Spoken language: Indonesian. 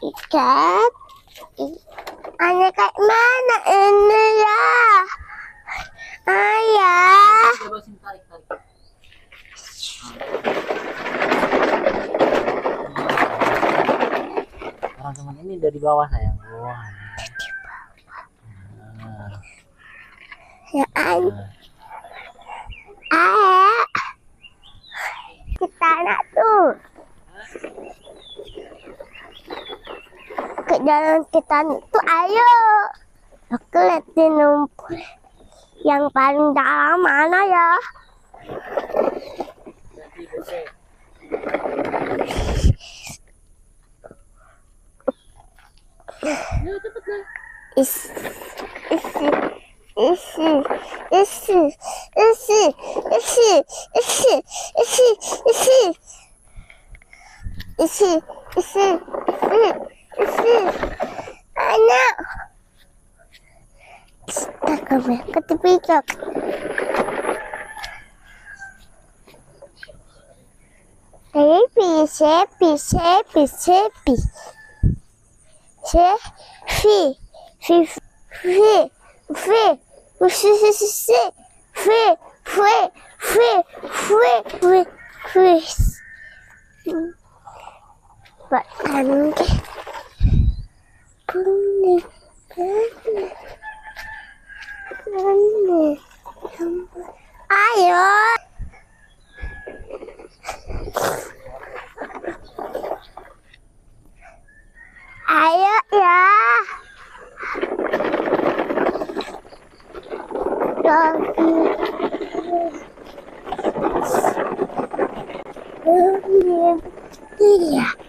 Ikat. Hanya kayak mana ini ya? Ayah. Teman-teman ini dari bawah sayang. Wah. Ya ayah. Kita nak tuh. Ke jalan kita itu ayo. Aku liatin lumpur. Yang paling dalam mana ya? Anak. Kita kembali ke tepikan. Ayo. Ayo ya. Iya.